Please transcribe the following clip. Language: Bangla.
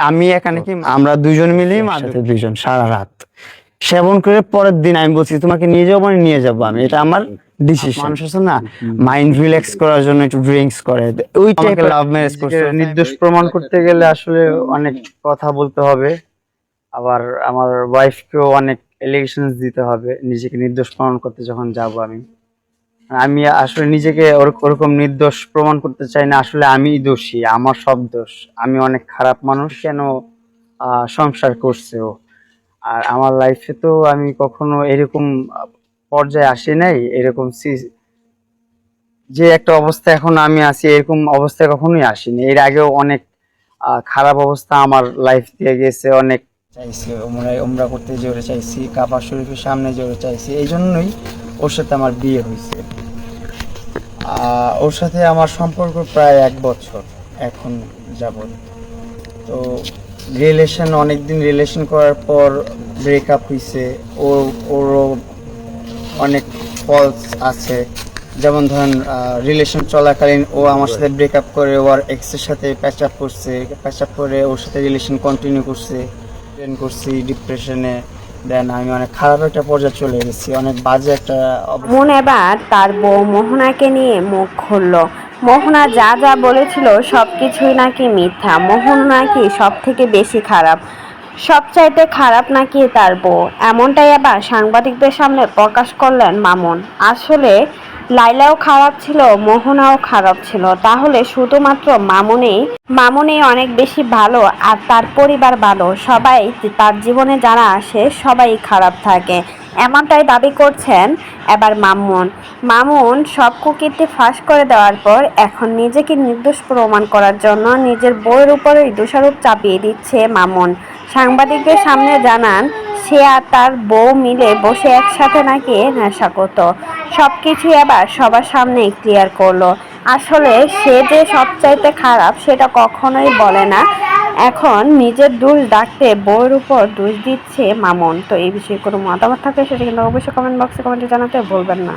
আমি এখানে কি আমরা দুজন মিলেই সাথে দুইজন সারা রাত সেবন করে পরের দিন আমি বলছি তোমাকে নিয়ে যাবো মানে নিয়ে যাবো আমি, এটা আমার ডিসিশন। মানুষ আছে না মাইন্ড রিল্যাক্স করার জন্য একটু ড্রিঙ্কস করে, ওই টাইপের লাভ ম্যারেজ করছে। নির্দোষ প্রমাণ করতে গেলে আসলে অনেক কথা বলতে হবে, আবার আমার ওয়াইফকেও অনেক এলিগেশনস দিতে হবে নিজেকে নির্দোষ প্রমাণ করতে যখন যাব। আমি আসলে নিজেকে ওরকম নির্দোষ প্রমাণ করতে চাই না, আসলে আমি দোষী, আমার সব দোষ, আমি অনেক খারাপ মানুষ। কেন সংসার করছে ও, আর আমার লাইফে তো আমি কখনো এরকম পর্যায়ে আসি নাই, এরকম যে একটা অবস্থা এখন আমি আছি এরকম অবস্থায় কখনোই আসিনি। এর আগেও অনেক খারাপ অবস্থা আমার লাইফ দিয়ে গেছে, অনেক চাইছি ওমরা করতে জোরে চাইছি, কাবা শরীফের সামনে জোরে চাইছি, এই জন্যই ওর সাথে আমার বিয়ে হয়েছে। ওর সাথে আমার সম্পর্ক প্রায় 1 বছর এখন যাবত। তো অনেকদিন রিলেশন করার পর ব্রেকআপ হয়েছে। ওরও অনেক ফলস আছে, যেমন ধরেন রিলেশন চলাকালীন ও আমার সাথে ব্রেকআপ করে ওর এক্সের সাথে প্যাচ আপ করে ওর সাথে রিলেশন কন্টিনিউ করছি ডিপ্রেশনে। দেন আমি অনেক খারাপ একটা পর্যায়ে চলে গেছি, অনেক বাজে একটা মন এবার তার বউ মোহনাকে নিয়ে মুখ খুলল। মোহনা যা যা বলেছিল সবকিছুই নাকি মিথ্যা, মোহন নাকি সব থেকে বেশি খারাপ, সবচাইতে খারাপ নাকি তার বউ। এমনটাই আবার সাংবাদিকদের সামনে প্রকাশ করলেন মামুন। আসলে লাইলাও খারাপ ছিল, মোহনাও খারাপ ছিল, তাহলে শুধুমাত্র মামুনেই অনেক বেশি ভালো আর তার পরিবার ভালো, সবাই তার জীবনে যারা আসে সবাই খারাপ থাকে, এমনটাই দাবি করছেন এবার মামুন সব কুকীর্তি ফাঁস করে দেওয়ার পর এখন নিজেকে নির্দোষ প্রমাণ করার জন্য নিজের বউয়ের উপরেই দোষারোপ চাপিয়ে দিচ্ছে মামুন। সাংবাদিকদের সামনে জানান সে আর তার বউ মিলে বসে একসাথে নাকি নেশা করত। সবকিছু এবার সবার সামনে ক্লিয়ার করলো। আসলে সে যে সবচাইতে খারাপ সেটা কখনোই বলে না, এখন নিজের দোষ ডাকতে বউয়ের উপর দোষ দিচ্ছে মামুন। তো এই বিষয়ে কোনো মতামত থাকলে সেটা কিন্তু অবশ্যই কমেন্ট বক্সে কমেন্টে জানাতে ভুলবেন না।